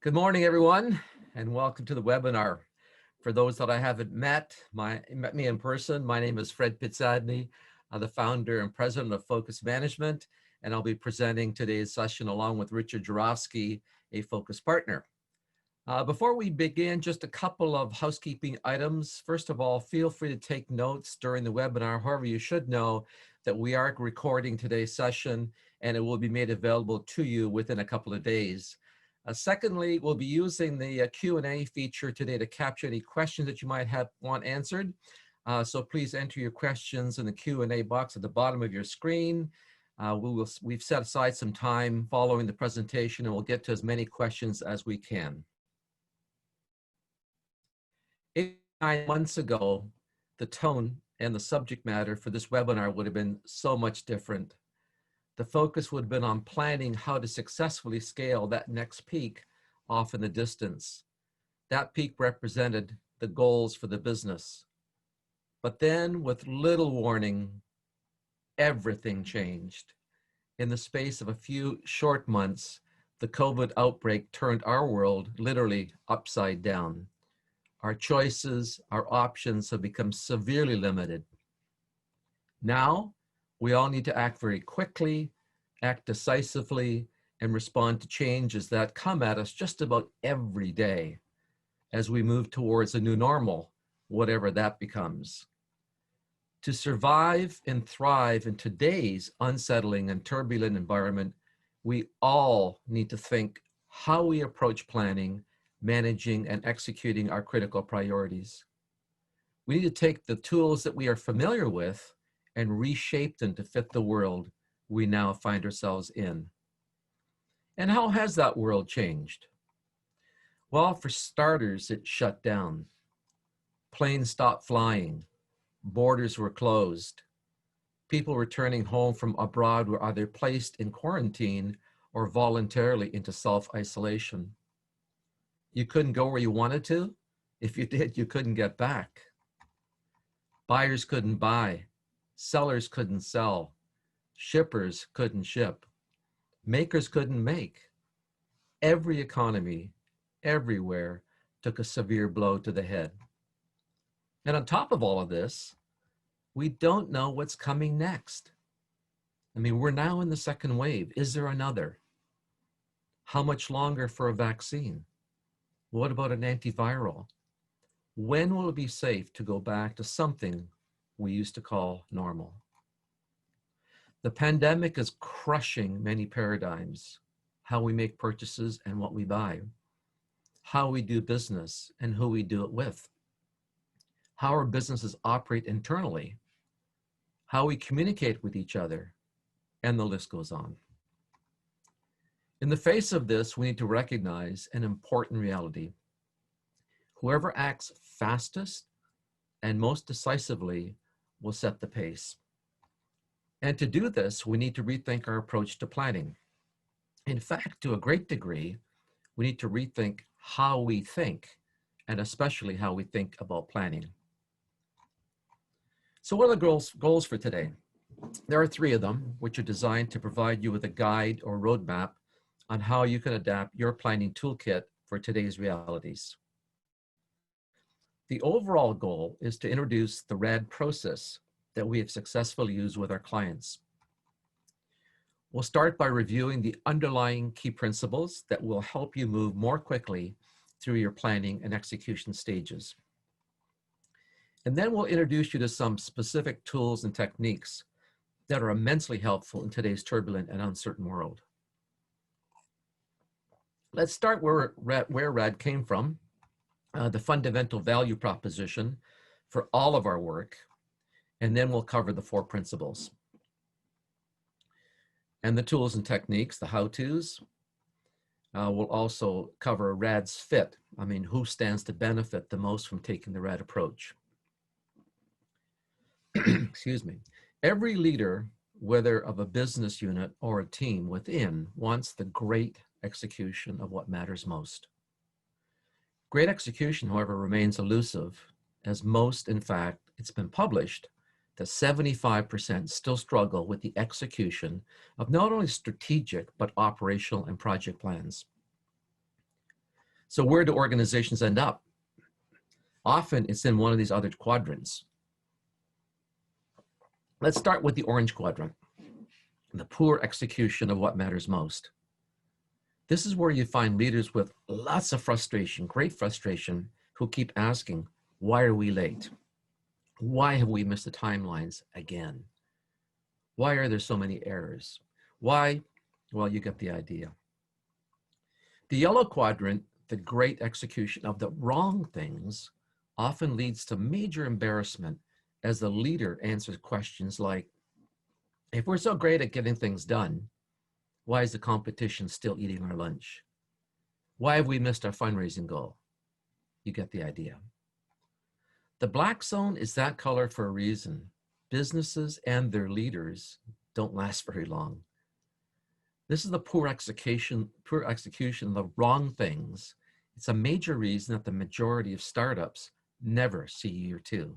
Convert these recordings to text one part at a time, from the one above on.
Good morning, everyone, and welcome to the webinar. For those that I haven't met me in person, my name is Fred Pizzadney. I'm the founder and president of Focus Management, and I'll be presenting today's session along with Richard Jarofsky, a Focus partner. Before we begin, just a couple of housekeeping items. First of all, feel free to take notes during the webinar. However, you should know that we are recording today's session and it will be made available to you within a couple of days. Secondly, we'll be using the Q&A feature today to capture any questions that you might want answered. So please enter your questions in the Q&A box at the bottom of your screen. We've set aside some time following the presentation and we'll get to as many questions as we can. 9 months ago, the tone and the subject matter for this webinar would have been so much different. The focus would have been on planning how to successfully scale that next peak off in the distance. That peak represented the goals for the business. But then, with little warning, everything changed. In the space of a few short months, the COVID outbreak turned our world literally upside down. Our choices, our options have become severely limited. Now, we all need to act very quickly, act decisively, and respond to changes that come at us just about every day as we move towards a new normal, whatever that becomes. To survive and thrive in today's unsettling and turbulent environment, we all need to think how we approach planning, managing, and executing our critical priorities. We need to take the tools that we are familiar with and reshape them to fit the world we now find ourselves in. And how has that world changed? Well, for starters, it shut down. Planes stopped flying. Borders were closed. People returning home from abroad were either placed in quarantine or voluntarily into self-isolation. You couldn't go where you wanted to. If you did, you couldn't get back. Buyers couldn't buy. Sellers couldn't sell. Shippers couldn't ship. Makers couldn't make. Every economy, everywhere, took a severe blow to the head. And on top of all of this, we don't know what's coming next. I mean, we're now in the second wave. Is there another? How much longer for a vaccine? What about an antiviral? When will it be safe to go back to something we used to call normal? The pandemic is crushing many paradigms, how we make purchases and what we buy, how we do business and who we do it with, how our businesses operate internally, how we communicate with each other, and the list goes on. In the face of this, we need to recognize an important reality. Whoever acts fastest and most decisively will set the pace. And to do this, we need to rethink our approach to planning. In fact, to a great degree, we need to rethink how we think, and especially how we think about planning. So what are the goals for today? There are 3 of them, which are designed to provide you with a guide or roadmap on how you can adapt your planning toolkit for today's realities. The overall goal is to introduce the RAD process that we have successfully used with our clients. We'll start by reviewing the underlying key principles that will help you move more quickly through your planning and execution stages. And then we'll introduce you to some specific tools and techniques that are immensely helpful in today's turbulent and uncertain world. Let's start where RAD came from, the fundamental value proposition for all of our work, and then we'll cover the 4 principles. And the tools and techniques, the how-tos. We'll also cover RAD's Fit. I mean, who stands to benefit the most from taking the RAD approach? Excuse me. Every leader, whether of a business unit or a team within, wants the great execution of what matters most. Great execution, however, remains elusive, as most, in fact, it's been published, that 75% still struggle with the execution of not only strategic, but operational and project plans. So where do organizations end up? Often it's in one of these other quadrants. Let's start with the orange quadrant, the poor execution of what matters most. This is where you find leaders with lots of frustration, great frustration, who keep asking, why are we late? Why have we missed the timelines again? Why are there so many errors? Why? Well, you get the idea. The yellow quadrant, the great execution of the wrong things, often leads to major embarrassment as the leader answers questions like, if we're so great at getting things done, why is the competition still eating our lunch? Why have we missed our fundraising goal? You get the idea. The black zone is that color for a reason. Businesses and their leaders don't last very long. This is the poor execution of the wrong things. It's a major reason that the majority of startups never see year 2.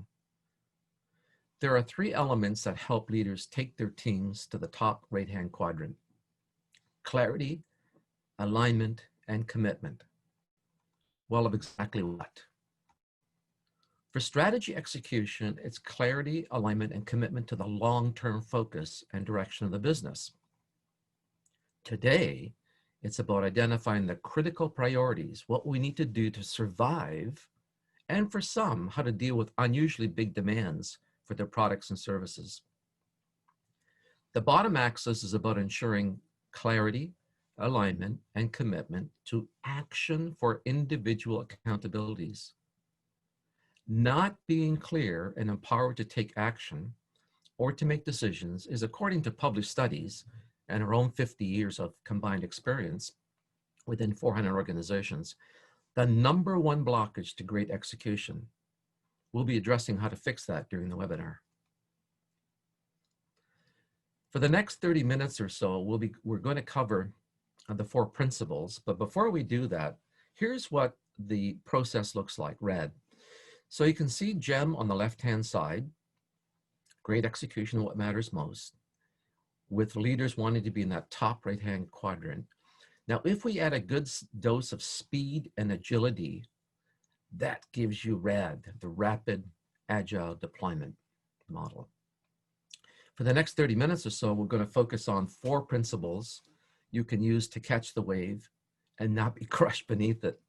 There are 3 elements that help leaders take their teams to the top right-hand quadrant: clarity, alignment, and commitment. Well, of exactly what? For strategy execution, it's clarity, alignment, and commitment to the long-term focus and direction of the business. Today, it's about identifying the critical priorities, what we need to do to survive, and for some, how to deal with unusually big demands for their products and services. The bottom axis is about ensuring clarity, alignment, and commitment to action for individual accountabilities. Not being clear and empowered to take action or to make decisions is, according to published studies and our own 50 years of combined experience within 400 organizations, the #1 blockage to great execution. We'll be addressing how to fix that during the webinar. For the next 30 minutes or so, we're going to cover the 4 principles, but before we do that, here's what the process looks like, RAD. So you can see GEM on the left-hand side, great execution of what matters most, with leaders wanting to be in that top right-hand quadrant. Now, if we add a good dose of speed and agility, that gives you RAD, the Rapid Agile Deployment Model. For the next 30 minutes or so, we're going to focus on 4 principles you can use to catch the wave and not be crushed beneath it.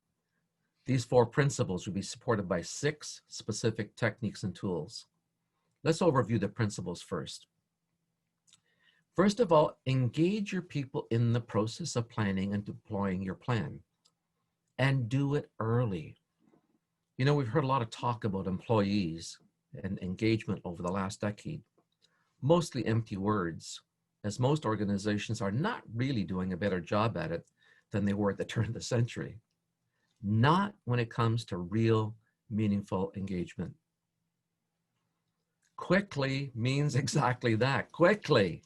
These 4 principles will be supported by 6 specific techniques and tools. Let's overview the principles first. First of all, engage your people in the process of planning and deploying your plan, and do it early. You know, we've heard a lot of talk about employees and engagement over the last decade. Mostly empty words, as most organizations are not really doing a better job at it than they were at the turn of the century. Not when it comes to real, meaningful engagement. Quickly means exactly that. Quickly,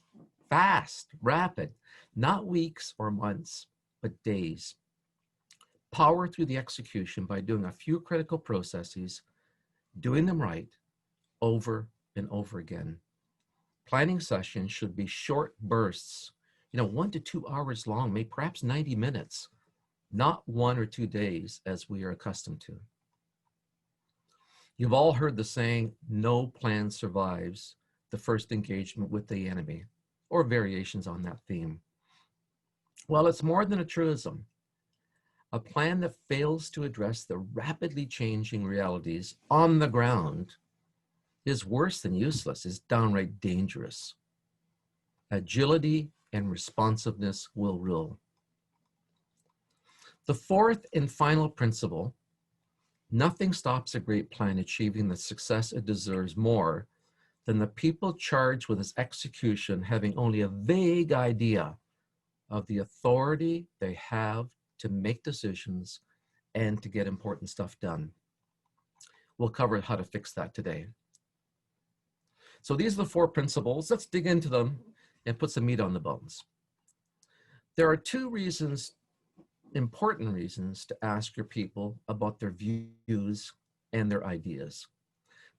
fast, rapid, not weeks or months, but days. Power through the execution by doing a few critical processes, doing them right, over and over again. Planning sessions should be short bursts, 1 to 2 hours long, maybe perhaps 90 minutes, not 1 or 2 days as we are accustomed to. You've all heard the saying, no plan survives the first engagement with the enemy, or variations on that theme. Well, it's more than a truism. A plan that fails to address the rapidly changing realities on the ground is worse than useless, is downright dangerous. Agility and responsiveness will rule. The 4th and final principle: nothing stops a great plan achieving the success it deserves more than the people charged with its execution having only a vague idea of the authority they have to make decisions and to get important stuff done. We'll cover how to fix that today. So these are the 4 principles. Let's dig into them and put some meat on the bones. There are 2 reasons, important reasons, to ask your people about their views and their ideas.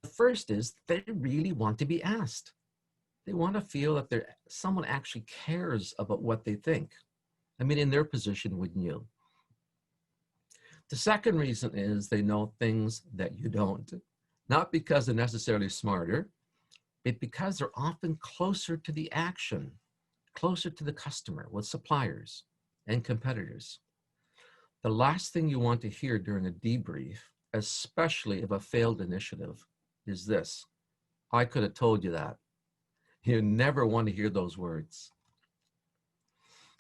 The first is they really want to be asked. They want to feel that someone actually cares about what they think. I mean, in their position, wouldn't you? The second reason is they know things that you don't, not because they're necessarily smarter, but because they're often closer to the action, closer to the customer with suppliers and competitors. The last thing you want to hear during a debrief, especially of a failed initiative, is this: I could have told you that. You never want to hear those words.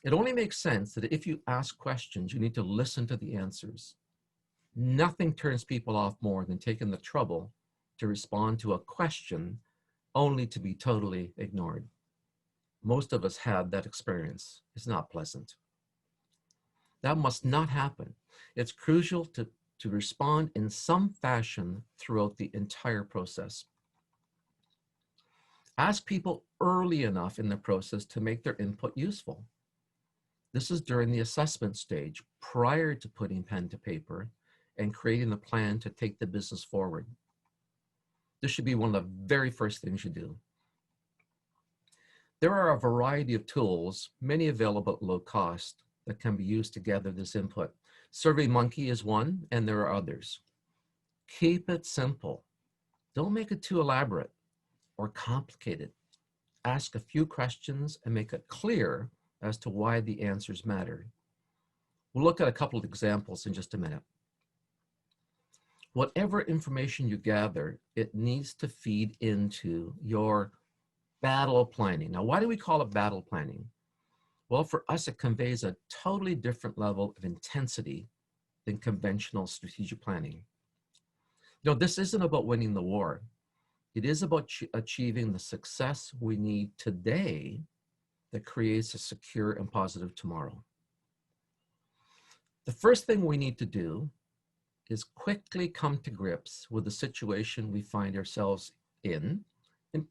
It only makes sense that if you ask questions, you need to listen to the answers. Nothing turns people off more than taking the trouble to respond to a question only to be totally ignored. Most of us have that experience. It's not pleasant. That must not happen. It's crucial to respond in some fashion throughout the entire process. Ask people early enough in the process to make their input useful. This is during the assessment stage, prior to putting pen to paper and creating a plan to take the business forward. This should be one of the very first things you do. There are a variety of tools, many available at low cost, that can be used to gather this input. SurveyMonkey is one, and there are others. Keep it simple. Don't make it too elaborate or complicated. Ask a few questions and make it clear as to why the answers matter. We'll look at a couple of examples in just a minute. Whatever information you gather, it needs to feed into your battle planning. Now, why do we call it battle planning? Well, for us, it conveys a totally different level of intensity than conventional strategic planning. You know, this isn't about winning the war. It is about achieving the success we need today that creates a secure and positive tomorrow. The first thing we need to do is quickly come to grips with the situation we find ourselves in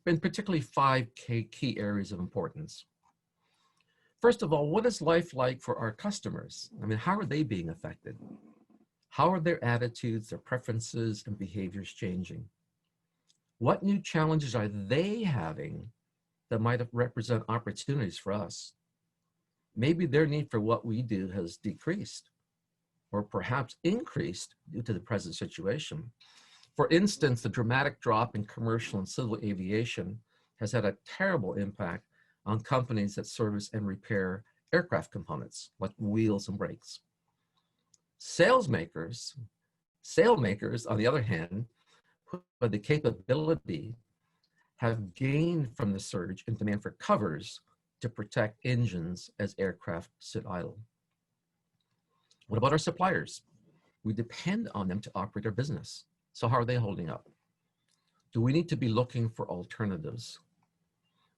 particularly 5 key areas of importance. First of all, what is life like for our customers? I mean, how are they being affected? How are their attitudes, their preferences, and behaviors changing? What new challenges are they having that might represent opportunities for us? Maybe their need for what we do has decreased or perhaps increased due to the present situation. For instance, the dramatic drop in commercial and civil aviation has had a terrible impact on companies that service and repair aircraft components like wheels and brakes. Sailmakers, on the other hand, who have the capability, have gained from the surge in demand for covers to protect engines as aircraft sit idle. What about our suppliers? We depend on them to operate our business. So how are they holding up? Do we need to be looking for alternatives?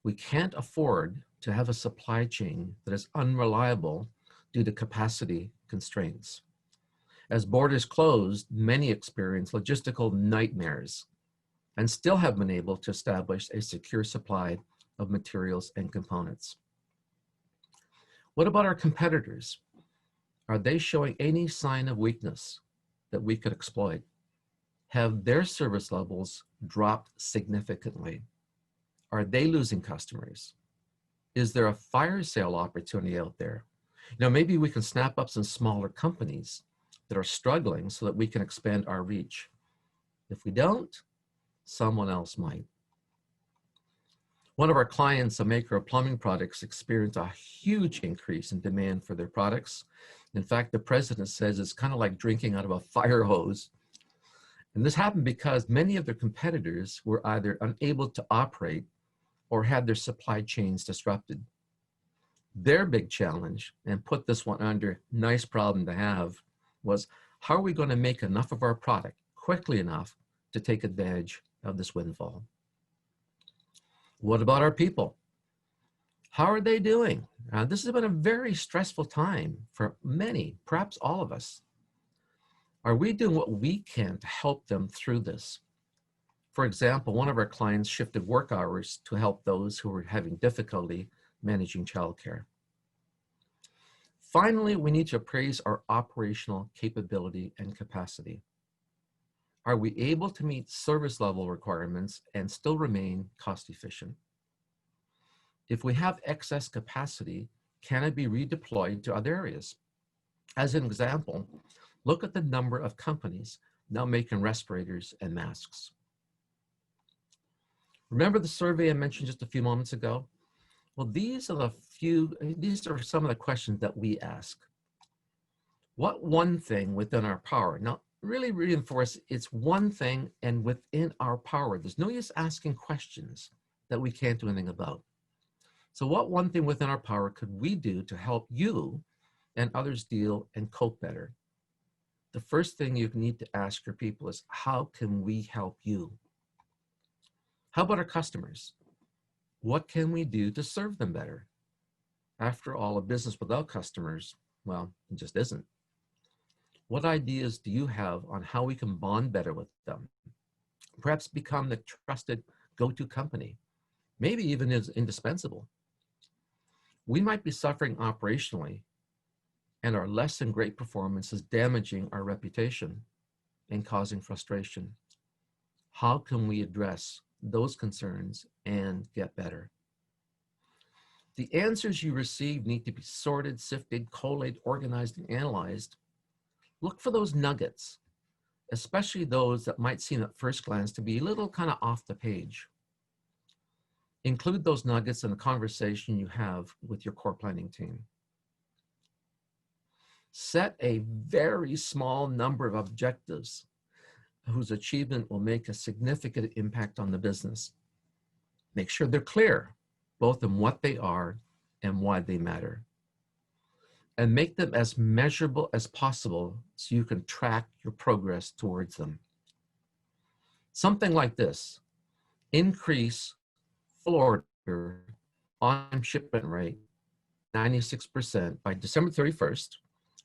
We can't afford to have a supply chain that is unreliable due to capacity constraints. As borders closed, many experience logistical nightmares and still have been able to establish a secure supply of materials and components. What about our competitors? Are they showing any sign of weakness that we could exploit? Have their service levels dropped significantly? Are they losing customers? Is there a fire sale opportunity out there? You know, maybe we can snap up some smaller companies that are struggling so that we can expand our reach. If we don't, someone else might. One of our clients, a maker of plumbing products, experienced a huge increase in demand for their products. In fact, the president says it's kind of like drinking out of a fire hose. And this happened because many of their competitors were either unable to operate or had their supply chains disrupted. Their big challenge, and put this one under nice problem to have, was how are we going to make enough of our product quickly enough to take advantage of this windfall? What about our people? How are they doing? This has been a very stressful time for many, perhaps all of us. Are we doing what we can to help them through this? For example, one of our clients shifted work hours to help those who were having difficulty managing childcare. Finally, we need to appraise our operational capability and capacity. Are we able to meet service level requirements and still remain cost efficient? If we have excess capacity, can it be redeployed to other areas? As an example, Look at the number of companies now making respirators and masks. Remember the survey I mentioned just a few moments ago? Well, these are some of the questions that we ask. What one thing within our power? Now, really reinforce it's one thing and within our power. There's no use asking questions that we can't do anything about. So what one thing within our power could we do to help you and others deal and cope better? The first thing you need to ask your people is, how can we help you? How about our customers? What can we do to serve them better? After all, a business without customers, well, it just isn't. What ideas do you have on how we can bond better with them? Perhaps become the trusted go-to company, maybe even is indispensable. We might be suffering operationally, and our less than great performance is damaging our reputation and causing frustration. How can we address those concerns and get better? The answers you receive need to be sorted, sifted, collated, organized, and analyzed. Look for those nuggets, especially those that might seem at first glance to be a little kind of off the page. Include those nuggets in the conversation you have with your core planning team. Set a very small number of objectives whose achievement will make a significant impact on the business. Make sure they're clear, both in what they are and why they matter. And make them as measurable as possible so you can track your progress towards them. Something like this: increase full order on shipment rate 96% by December 31st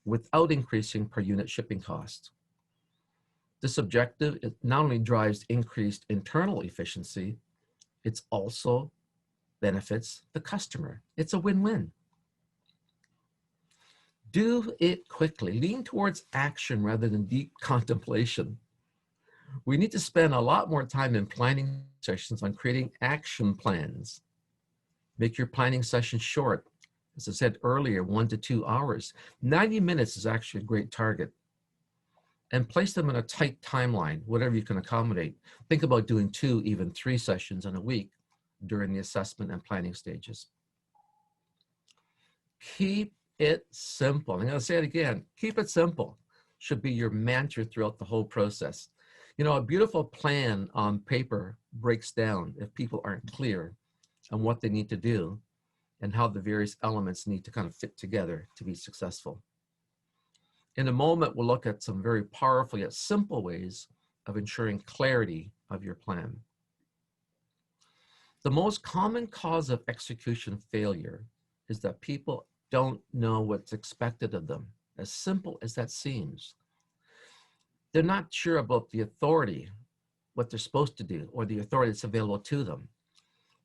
without increasing per unit shipping cost. This objective, it not only drives increased internal efficiency, it's also benefits the customer. It's a win-win. Do it quickly. Lean towards action rather than deep contemplation. We need to spend a lot more time in planning sessions on creating action plans. Make your planning session short. As I said earlier, 1 to 2 hours. 90 minutes is actually a great target. And place them in a tight timeline, whatever you can accommodate. Think about doing 2, even 3 sessions in a week during the assessment and planning stages. Keep it simple. I'm going to say it again. Keep it simple should be your mantra throughout the whole process. You know, a beautiful plan on paper breaks down if people aren't clear on what they need to do and how the various elements need to kind of fit together to be successful. In a moment, we'll look at some very powerful yet simple ways of ensuring clarity of your plan. The most common cause of execution failure is that people don't know what's expected of them, as simple as that seems. They're not sure about the authority, what they're supposed to do, or the authority that's available to them.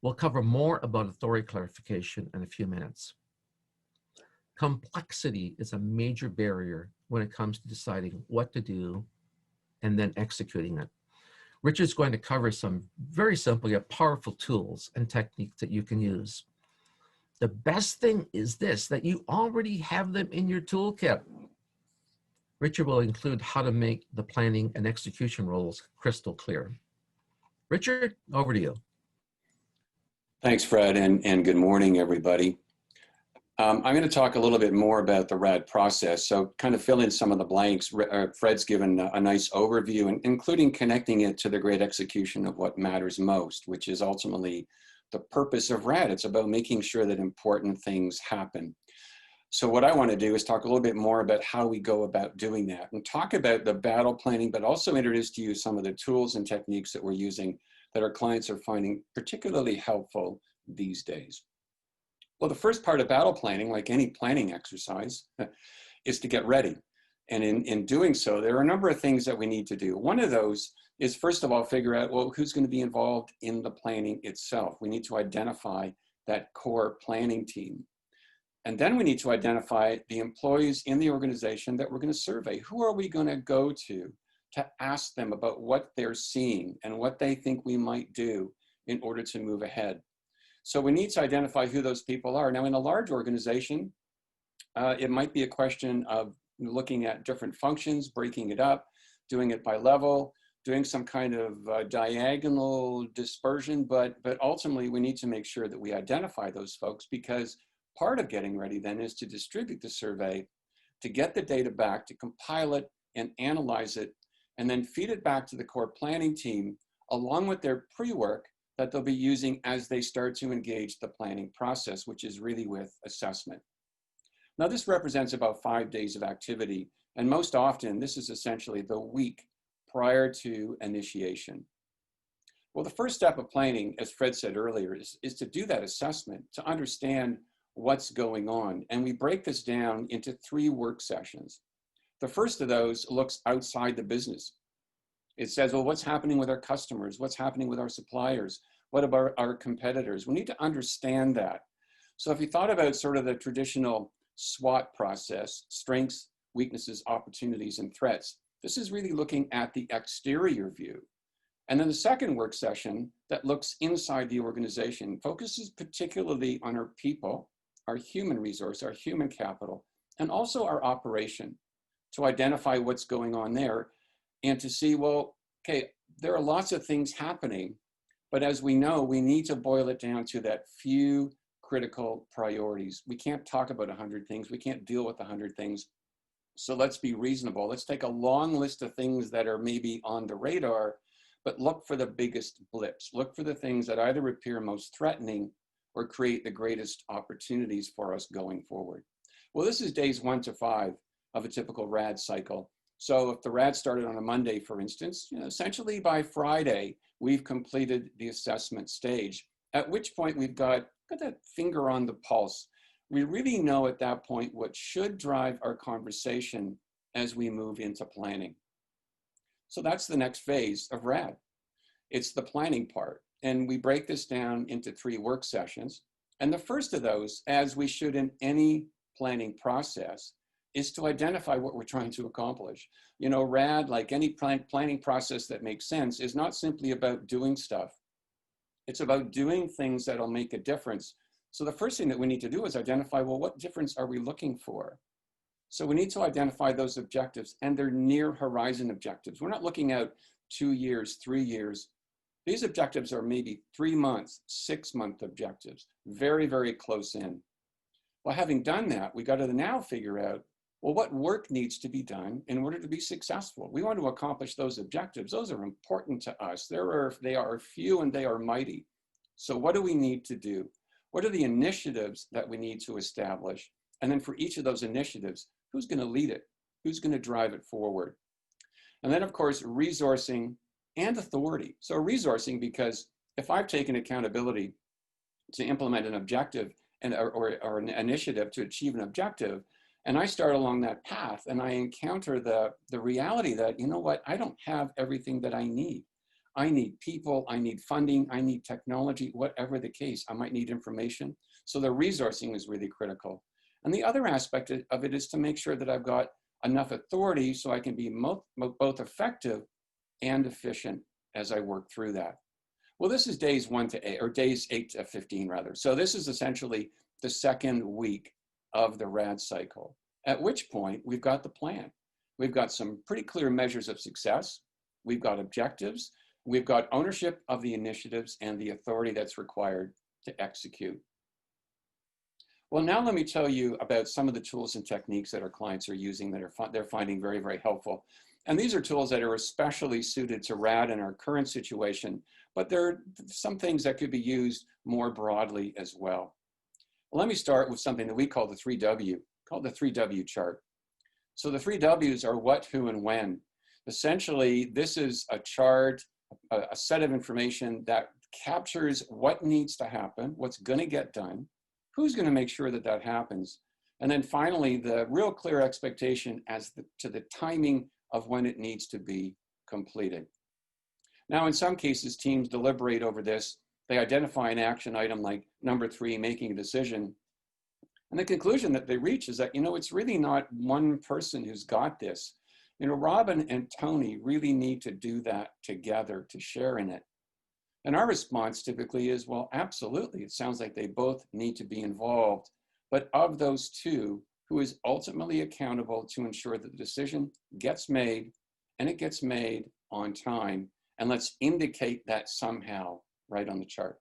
We'll cover more about authority clarification in a few minutes. Complexity is a major barrier when it comes to deciding what to do and then executing it. Richard's going to cover some very simple yet powerful tools and techniques that you can use. The best thing is this, that you already have them in your toolkit. Richard will include how to make the planning and execution roles crystal clear. Richard, over to you. Thanks, Fred, and good morning, everybody. I'm going to talk a little bit more about the RAD process, so kind of fill in some of the blanks. Fred's given a nice overview, including connecting it to the great execution of what matters most, which is ultimately the purpose of RAD. It's about making sure that important things happen. So what I want to do is talk a little bit more about how we go about doing that and talk about the battle planning, but also introduce to you some of the tools and techniques that we're using that our clients are finding particularly helpful these days. Well, the first part of battle planning, like any planning exercise, is to get ready. And in doing so, there are a number of things that we need to do. One of those is, first of all, figure out, well, who's going to be involved in the planning itself. We need to identify that core planning team. And then we need to identify the employees in the organization that we're going to survey. Who are we going to go to ask them about what they're seeing and what they think we might do in order to move ahead? So we need to identify who those people are. Now, in a large organization, it might be a question of looking at different functions, breaking it up, doing it by level, doing some kind of diagonal dispersion, but ultimately we need to make sure that we identify those folks, because part of getting ready then is to distribute the survey, to get the data back, to compile it and analyze it, and then feed it back to the core planning team along with their pre-work that they'll be using as they start to engage the planning process, which is really with assessment. Now this represents about 5 days of activity, and most often this is essentially the week prior to initiation. Well, the first step of planning, as Fred said earlier, is to do that assessment, to understand what's going on. And we break this down into 3 work sessions. The first of those looks outside the business. It says, well, what's happening with our customers? What's happening with our suppliers? What about our competitors? We need to understand that. So if you thought about sort of the traditional SWOT process, strengths, weaknesses, opportunities, and threats, this is really looking at the exterior view. And then the second work session that looks inside the organization focuses particularly on our people, our human resource, our human capital, and also our operation, to identify what's going on there and to see, well, okay, there are lots of things happening, but as we know, we need to boil it down to that few critical priorities. We can't talk about 100 things. We can't deal with 100 things. So let's be reasonable. Let's take a long list of things that are maybe on the radar, but look for the biggest blips. Look for the things that either appear most threatening or create the greatest opportunities for us going forward. Well, this is days 1 to 5 of a typical RAD cycle. So if the RAD started on a Monday, for instance, essentially by Friday, we've completed the assessment stage, at which point we've got that finger on the pulse. We really know at that point what should drive our conversation as we move into planning. So that's the next phase of RAD. It's the planning part. And we break this down into 3 work sessions. And the first of those, as we should in any planning process, is to identify what we're trying to accomplish. RAD, like any planning process that makes sense, is not simply about doing stuff. It's about doing things that'll make a difference. So the first thing that we need to do is identify, well, what difference are we looking for? So we need to identify those objectives, and they're near horizon objectives. We're not looking at 2 years, 3 years. These objectives are maybe 3 months, 6-month objectives, very, very close in. Well, having done that, we got to now figure out, well, what work needs to be done in order to be successful? We want to accomplish those objectives. Those are important to us. They are few and they are mighty. So what do we need to do? What are the initiatives that we need to establish? And then for each of those initiatives, who's going to lead it? Who's going to drive it forward? And then, of course, resourcing and authority. So resourcing, because if I've taken accountability to implement an objective or an initiative to achieve an objective, and I start along that path and I encounter the reality that, you know what, I don't have everything that I need. I need people, I need funding, I need technology, whatever the case. I might need information. So the resourcing is really critical. And the other aspect of it is to make sure that I've got enough authority so I can be both effective and efficient as I work through that. Well, this is days 1 to 8, or days 8 to 15 rather. So this is essentially the second week of the RAD cycle, at which point we've got the plan. We've got some pretty clear measures of success. We've got objectives. We've got ownership of the initiatives and the authority that's required to execute. Well, now let me tell you about some of the tools and techniques that our clients are using that they're finding very, very helpful. And these are tools that are especially suited to RAD in our current situation, but there are some things that could be used more broadly as well. Well, let me start with something that we call the 3W, called the 3W chart. So the 3 W's are what, who, and when. Essentially, this is a chart, a set of information that captures what needs to happen, what's going to get done, who's going to make sure that that happens, and then finally, the real clear expectation as to the timing of when it needs to be completed. Now, in some cases, teams deliberate over this. They identify an action item like number 3, making a decision. And the conclusion that they reach is that, it's really not one person who's got this. Robin and Tony really need to do that together to share in it. And our response typically is, well, absolutely. It sounds like they both need to be involved. But of those 2, who is ultimately accountable to ensure that the decision gets made and it gets made on time. And let's indicate that somehow right on the chart.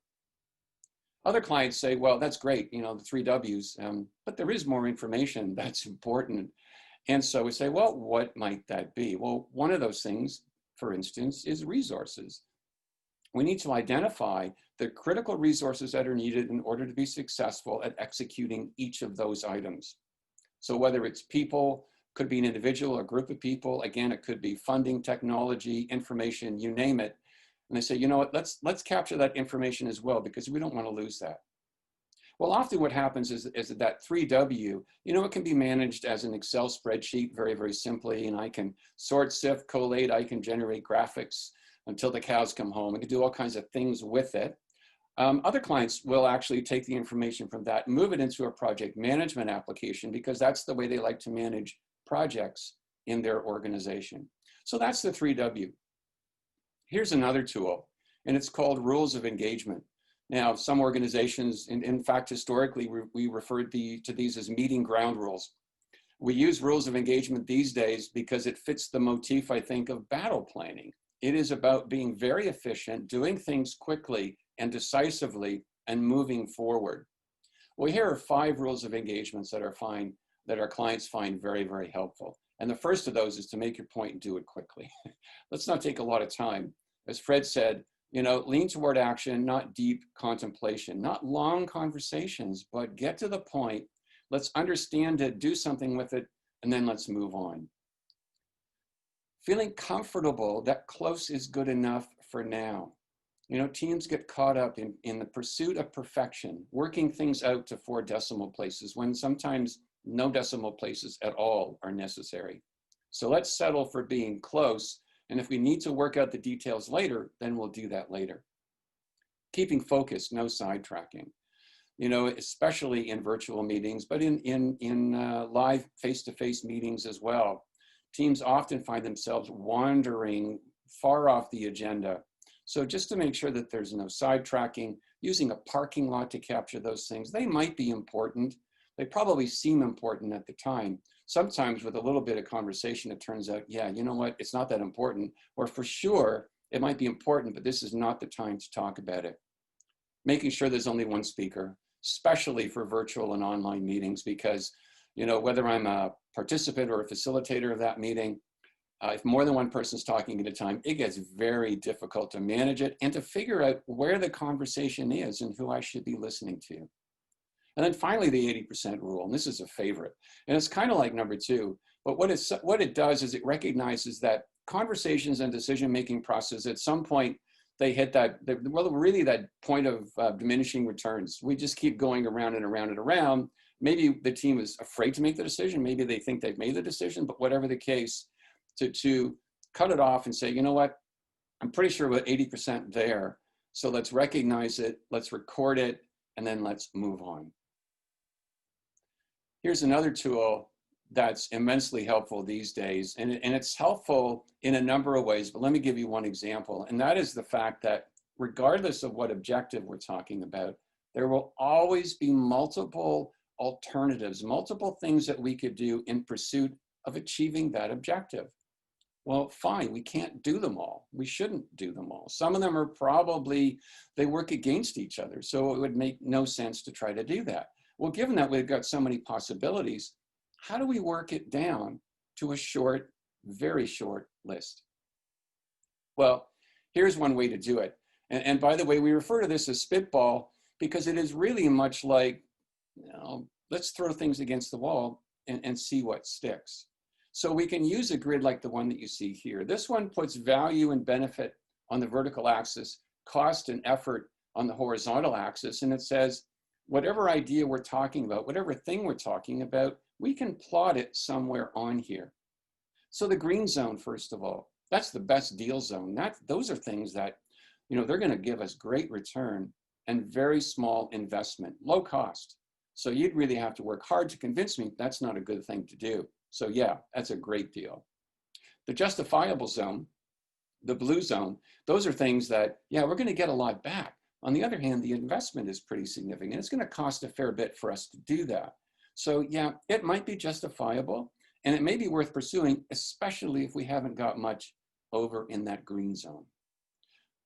Other clients say, well, that's great, you know, the 3 W's, but there is more information that's important. And so we say, well, what might that be? Well, one of those things, for instance, is resources. We need to identify the critical resources that are needed in order to be successful at executing each of those items. So whether it's people, could be an individual, a group of people, again, it could be funding, technology, information, you name it. And they say, you know what, let's capture that information as well, because we don't want to lose that. Well, often what happens is that 3W, you know, it can be managed as an Excel spreadsheet very, very simply, and I can sort, sift, collate, I can generate graphics until the cows come home. I can do all kinds of things with it. Other clients will actually take the information from that and move it into a project management application, because that's the way they like to manage projects in their organization. So that's the 3W. Here's another tool, and it's called rules of engagement. Now, some organizations, in fact, historically, we referred to these as meeting ground rules. We use rules of engagement these days because it fits the motif, I think, of battle planning. It is about being very efficient, doing things quickly and decisively, and moving forward. Well, here are 5 rules of engagements that our clients find very, very helpful. And the first of those is to make your point and do it quickly. Let's not take a lot of time. As Fred said, you know, lean toward action, not deep contemplation, not long conversations, but get to the point. Let's understand it, do something with it, and then let's move on. Feeling comfortable that close is good enough for now. You know, teams get caught up in the pursuit of perfection, working things out to 4 decimal places when sometimes no decimal places at all are necessary. So let's settle for being close. And if we need to work out the details later, then we'll do that later. Keeping focus, no sidetracking. You know, especially in virtual meetings, but in live face-to-face meetings as well. Teams often find themselves wandering far off the agenda. So just to make sure that there's no sidetracking, using a parking lot to capture those things, they might be important. They probably seem important at the time. Sometimes with a little bit of conversation, it turns out, yeah, you know what, it's not that important, or for sure, it might be important, but this is not the time to talk about it. Making sure there's only one speaker, especially for virtual and online meetings, because, you know, whether I'm a participant or a facilitator of that meeting, if more than one person's talking at a time, it gets very difficult to manage it and to figure out where the conversation is and who I should be listening to. And then finally, the 80% rule, and this is a favorite. And it's kind of like number 2, but what it does is it recognizes that conversations and decision-making process, at some point, they hit that, well, really that point of diminishing returns. We just keep going around and around and around. Maybe the team is afraid to make the decision. Maybe they think they've made the decision, but whatever the case, to cut it off and say, you know what, I'm pretty sure we're 80% there. So let's recognize it, let's record it, and then let's move on. Here's another tool that's immensely helpful these days, and it's helpful in a number of ways, but let me give you one example, and that is the fact that regardless of what objective we're talking about, there will always be multiple alternatives, multiple things that we could do in pursuit of achieving that objective. Well, fine, we can't do them all. We shouldn't do them all. Some of them are probably, they work against each other, so it would make no sense to try to do that. Well, given that we've got so many possibilities, how do we work it down to a short, very short list? Well, here's one way to do it. And by the way, we refer to this as Spitball because it is really much like, you know, let's throw things against the wall and see what sticks. So we can use a grid like the one that you see here. This one puts value and benefit on the vertical axis, cost and effort on the horizontal axis, and it says, whatever idea we're talking about, whatever thing we're talking about, we can plot it somewhere on here. So the green zone, first of all, that's the best deal zone. Those are things that, you know, they're going to give us great return and very small investment, low cost. So you'd really have to work hard to convince me that's not a good thing to do. So yeah, that's a great deal. The justifiable zone, the blue zone, those are things that, yeah, we're going to get a lot back. On the other hand, the investment is pretty significant. It's going to cost a fair bit for us to do that. So yeah, it might be justifiable and it may be worth pursuing, especially if we haven't got much over in that green zone.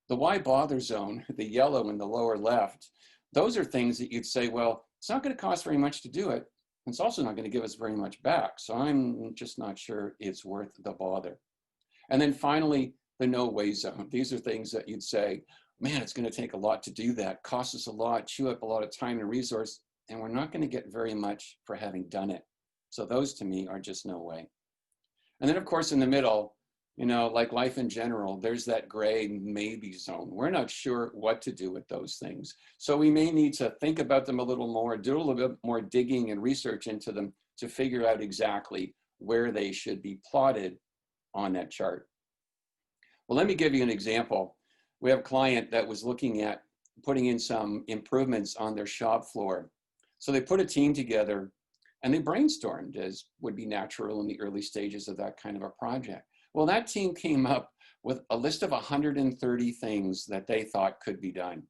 The why bother zone, the yellow in the lower left, those are things that you'd say, well, it's not going to cost very much to do it. It's also not going to give us very much back. So I'm just not sure it's worth the bother. And then finally, the no way zone. These are things that you'd say, man, it's going to take a lot to do that, cost us a lot, chew up a lot of time and resource, and we're not going to get very much for having done it. So those to me are just no way. And then of course in the middle, you know, like life in general, there's that gray maybe zone. We're not sure what to do with those things. So we may need to think about them a little more, do a little bit more digging and research into them to figure out exactly where they should be plotted on that chart. Well, let me give you an example. We have a client that was looking at putting in some improvements on their shop floor. So they put a team together and they brainstormed, as would be natural in the early stages of that kind of a project. Well, that team came up with a list of 130 things that they thought could be done.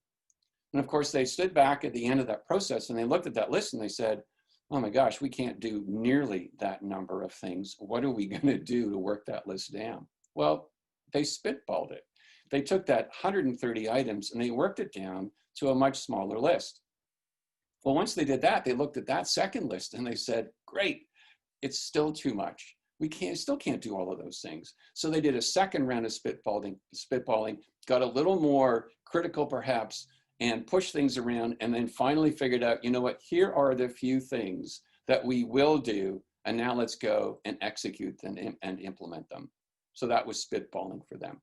And of course, they stood back at the end of that process and they looked at that list and they said, oh my gosh, we can't do nearly that number of things. What are we going to do to work that list down? Well, they spitballed it. They took that 130 items and they worked it down to a much smaller list. Well, once they did that, they looked at that second list and they said, great, it's still too much. We still can't do all of those things. So they did a second round of spitballing, got a little more critical perhaps, and pushed things around, and then finally figured out, you know what, here are the few things that we will do, and now let's go and execute them and implement them. So that was spitballing for them.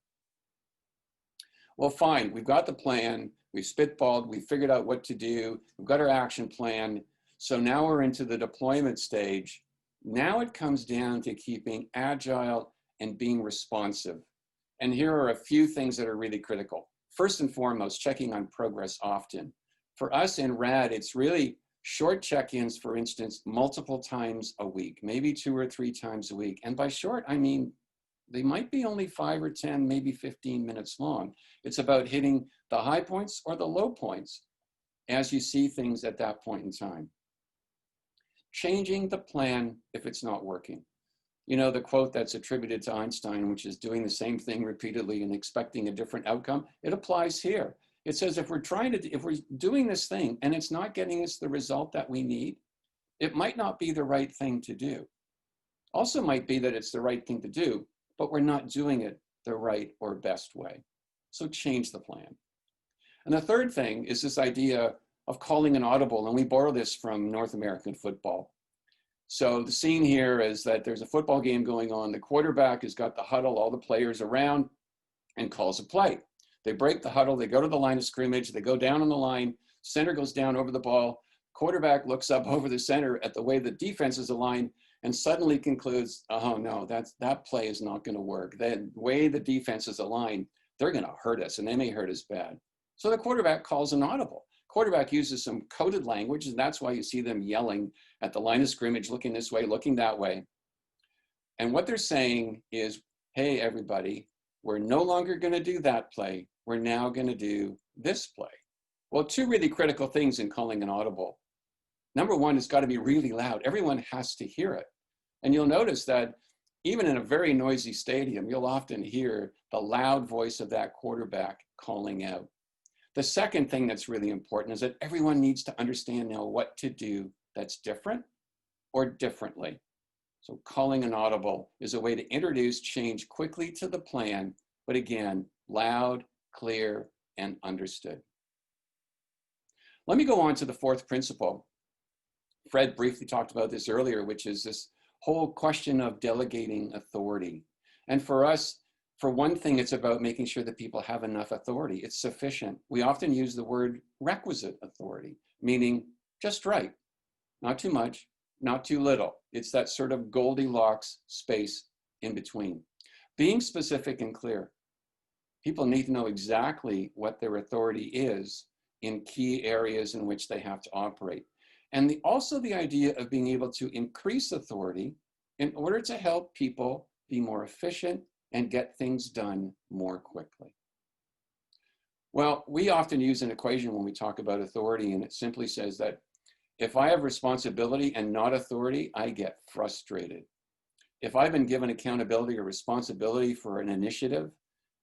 Well, fine, we've got the plan, we've spitballed, we've figured out what to do, we've got our action plan. So now we're into the deployment stage. Now it comes down to keeping agile and being responsive. And here are a few things that are really critical. First and foremost, checking on progress often. For us in RAD, it's really short check-ins, for instance, multiple times a week, maybe 2 or 3 times a week. And by short, I mean, they might be only 5 or 10, maybe 15 minutes long. It's about hitting the high points or the low points as you see things at that point in time. Changing the plan if it's not working. You know, the quote that's attributed to Einstein, which is doing the same thing repeatedly and expecting a different outcome, it applies here. It says if we're doing this thing and it's not getting us the result that we need, it might not be the right thing to do. Also might be that it's the right thing to do, but we're not doing it the right or best way. So change the plan. And the third thing is this idea of calling an audible, and we borrow this from North American football. So the scene here is that there's a football game going on. The quarterback has got the huddle, all the players around, and calls a play. They break the huddle, they go to the line of scrimmage, they go down on the line, center goes down over the ball, quarterback looks up over the center at the way the defense is aligned and suddenly concludes, oh no, that play is not gonna work. The way the defense is aligned, they're gonna hurt us and they may hurt us bad. So the quarterback calls an audible. Quarterback uses some coded language, and that's why you see them yelling at the line of scrimmage, looking this way, looking that way. And what they're saying is, hey, everybody, we're no longer going to do that play. We're now going to do this play. Well, 2 really critical things in calling an audible. Number one, it's got to be really loud. Everyone has to hear it. And you'll notice that even in a very noisy stadium, you'll often hear the loud voice of that quarterback calling out. The second thing that's really important is that everyone needs to understand now what to do that's different or differently. So calling an audible is a way to introduce change quickly to the plan, but again, loud, clear, and understood. Let me go on to the 4th principle. Fred briefly talked about this earlier, which is this whole question of delegating authority. And for us, for one thing, it's about making sure that people have enough authority. It's sufficient. We often use the word requisite authority, meaning just right, not too much, not too little. It's that sort of Goldilocks space in between. Being specific and clear. People need to know exactly what their authority is in key areas in which they have to operate. And also the idea of being able to increase authority in order to help people be more efficient and get things done more quickly. Well, we often use an equation when we talk about authority, and it simply says that If I have responsibility and not authority, I get frustrated. If I've been given accountability or responsibility for an initiative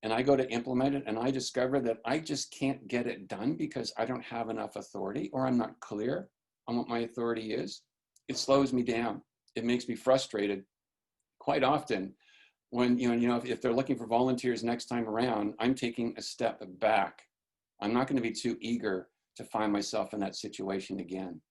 and I go to implement it and I discover that I just can't get it done because I don't have enough authority or I'm not clear on what my authority is, it slows me down. It makes me frustrated. Quite often, when if they're looking for volunteers next time around, I'm taking a step back. I'm not going to be too eager to find myself in that situation again.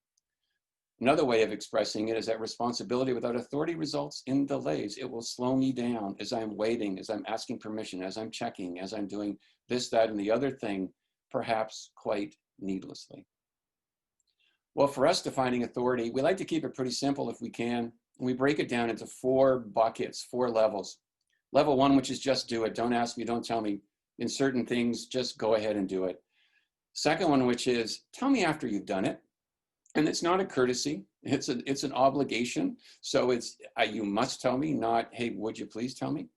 Another way of expressing it is that responsibility without authority results in delays. It will slow me down as I'm waiting, as I'm asking permission, as I'm checking, as I'm doing this, that, and the other thing, perhaps quite needlessly. Well, for us defining authority, we like to keep it pretty simple if we can. We break it down into 4 buckets, 4 levels. Level 1, which is just do it. Don't ask me, don't tell me. In certain things, just go ahead and do it. Second one, which is tell me after you've done it. And it's not a courtesy, it's an obligation. So it's you must tell me, not, hey, would you please tell me?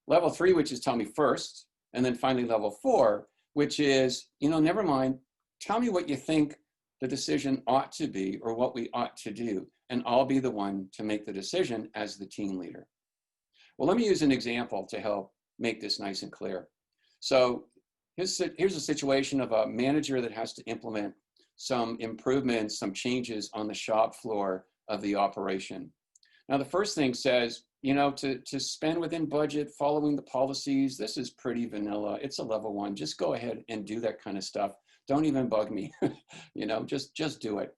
Level 3, which is tell me first. And then finally level 4, which is, never mind, tell me what you think the decision ought to be or what we ought to do. And I'll be the one to make the decision as the team leader. Well, let me use an example to help make this nice and clear. So here's a situation of a manager that has to implement some improvements, some changes on the shop floor of the operation. Now, the first thing says, to spend within budget, following the policies, this is pretty vanilla. It's a level 1. Just go ahead and do that kind of stuff. Don't even bug me, just do it.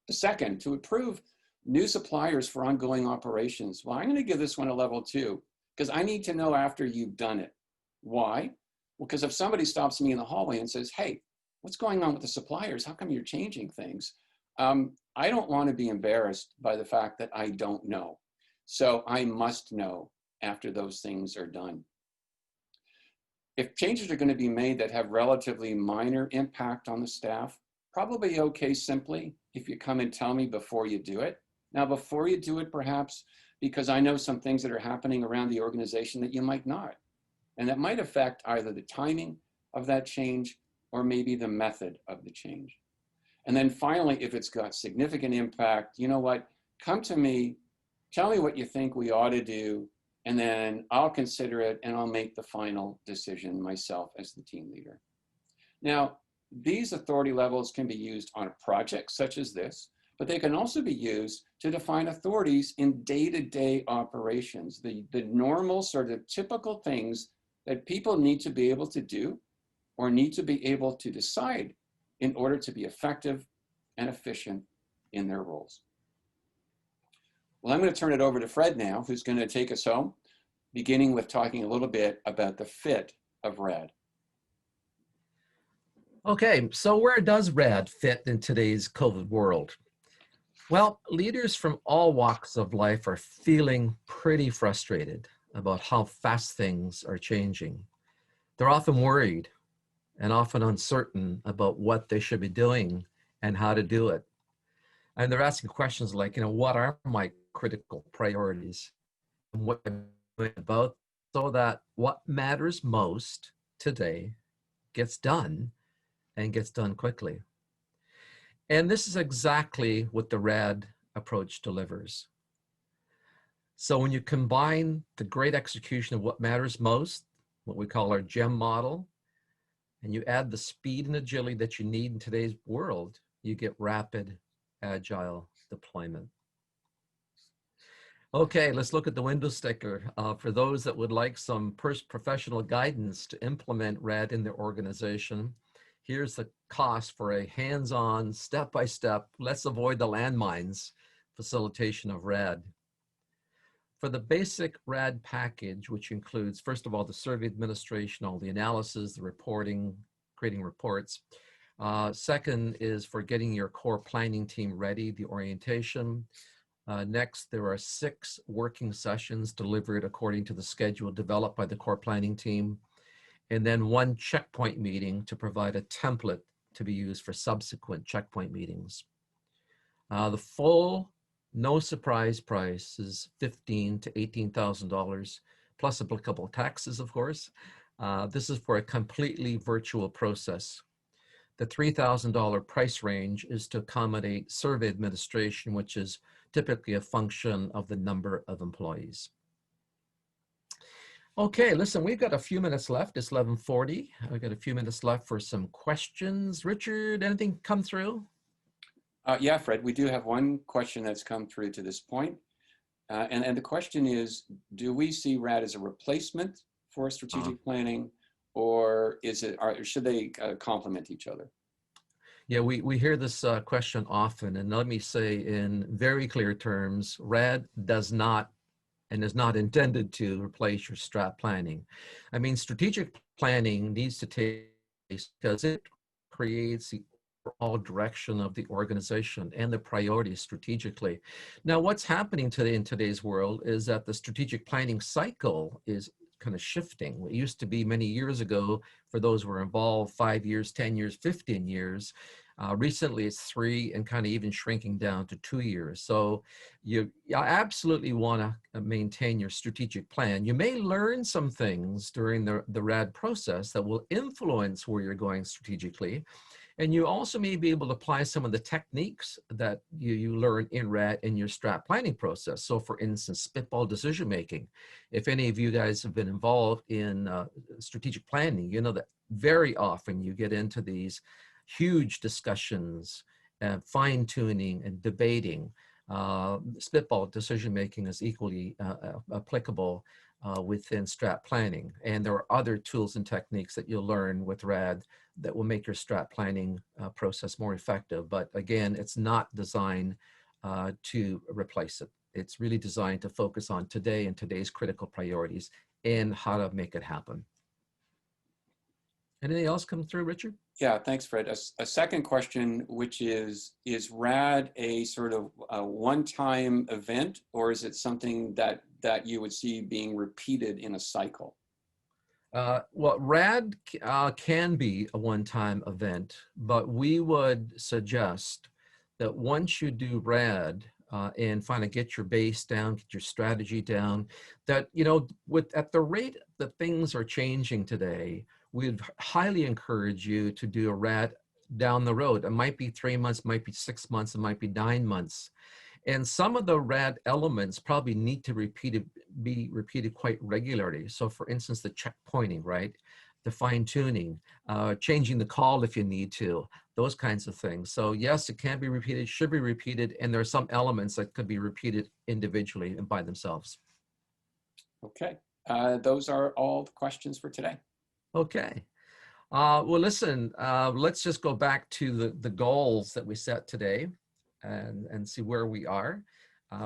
The second, to approve new suppliers for ongoing operations. Well, I'm going to give this one a level 2 because I need to know after you've done it. Why? Well, because if somebody stops me in the hallway and says, hey, what's going on with the suppliers? How come you're changing things? I don't want to be embarrassed by the fact that I don't know. So I must know after those things are done. If changes are going to be made that have relatively minor impact on the staff, probably okay simply if you come and tell me before you do it. Now, before you do it, perhaps, because I know some things that are happening around the organization that you might not. And that might affect either the timing of that change or maybe the method of the change. And then finally, if it's got significant impact, you know what? Come to me, tell me what you think we ought to do, and then I'll consider it and I'll make the final decision myself as the team leader. Now, these authority levels can be used on a project such as this, but they can also be used to define authorities in day-to-day operations, the normal sort of typical things that people need to be able to do or need to be able to decide in order to be effective and efficient in their roles. Well, I'm going to turn it over to Fred now, who's going to take us home, beginning with talking a little bit about the fit of RAD. Okay, so where does RAD fit in today's COVID world? Well, leaders from all walks of life are feeling pretty frustrated about how fast things are changing. They're often worried and often uncertain about what they should be doing and how to do it. And they're asking questions like, what are my critical priorities? And what am I doing about so that what matters most today gets done and gets done quickly. And this is exactly what the RAD approach delivers. So when you combine the great execution of what matters most, what we call our GEM model, and you add the speed and agility that you need in today's world, you get rapid, agile deployment. Okay, let's look at the window sticker. For those that would like some professional guidance to implement RAD in their organization, here's the cost for a hands-on, step-by-step, let's avoid the landmines facilitation of RAD. For the basic RAD package, which includes, first of all, the survey administration, all the analysis, the reporting, creating reports. Second is for getting your core planning team ready, the orientation. Next, there are 6 working sessions delivered according to the schedule developed by the core planning team. And then 1 checkpoint meeting to provide a template to be used for subsequent checkpoint meetings. The full no surprise price is $15,000 to $18,000 plus applicable taxes, of course. This is for a completely virtual process. The $3,000 price range is to accommodate survey administration, which is typically a function of the number of employees. Okay, listen, we've got a few minutes left. It's 11:40. We've got a few minutes left for some questions. Richard, anything come through? Yeah, Fred, we do have one question that's come through to this point. And the question is, do we see RAD as a replacement for strategic planning, or should they complement each other? Yeah, we hear this question often, and let me say in very clear terms, RAD does not and is not intended to replace your strat planning. I mean, strategic planning needs to take place because it creates the overall direction of the organization and the priorities strategically. Now, what's happening today in today's world is that the strategic planning cycle is kind of shifting. It used to be many years ago, for those who were involved, 5 years, 10 years, 15 years. Recently, it's 3 and kind of even shrinking down to 2 years. So you absolutely want to maintain your strategic plan. You may learn some things during the RAD process that will influence where you're going strategically. And you also may be able to apply some of the techniques that you learn in RAD in your strat planning process. So for instance, Spitball decision-making. If any of you guys have been involved in strategic planning, you know that very often you get into these huge discussions, fine-tuning and debating. Spitball decision-making is equally applicable within strat planning. And there are other tools and techniques that you'll learn with RAD that will make your strat planning process more effective. But again, it's not designed to replace it. It's really designed to focus on today and today's critical priorities and how to make it happen. Anything else come through, Richard? Yeah, thanks, Fred. A second question, which is RAD a sort of a one-time event, or is it something that you would see being repeated in a cycle? Well, RAD can be a one-time event, but we would suggest that once you do RAD and finally get your base down, get your strategy down, that, you know, at the rate that things are changing today, we'd highly encourage you to do a RAD down the road. It might be 3 months, might be 6 months, it might be 9 months. And some of the RAD elements probably need to be repeated quite regularly. So for instance, the checkpointing, right? The fine tuning, changing the call if you need to, those kinds of things. So yes, it can be repeated, should be repeated, and there are some elements that could be repeated individually and by themselves. Okay, those are all the questions for today. Okay. Well, listen, let's just go back to the goals that we set today and see where we are.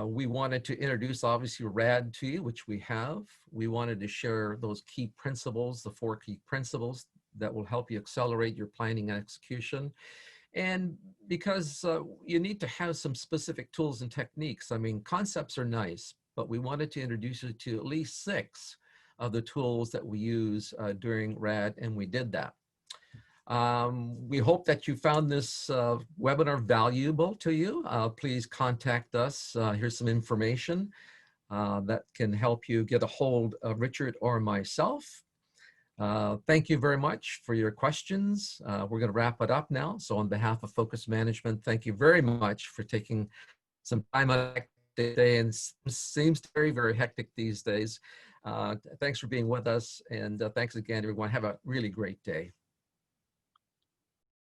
We wanted to introduce, obviously, RAD to you, which we have. We wanted to share those key principles, the 4 key principles that will help you accelerate your planning and execution. And because you need to have some specific tools and techniques. I mean, concepts are nice, but we wanted to introduce you to at least 6 of the tools that we use during RAD, and we did that. We hope that you found this webinar valuable to you. Please contact us. Here's some information that can help you get a hold of Richard or myself. Thank you very much for your questions. We're going to wrap it up now. So on behalf of Focus Management, thank you very much for taking some time out of the day, and seems very, very hectic these days. Thanks for being with us, and thanks again, everyone. Have a really great day.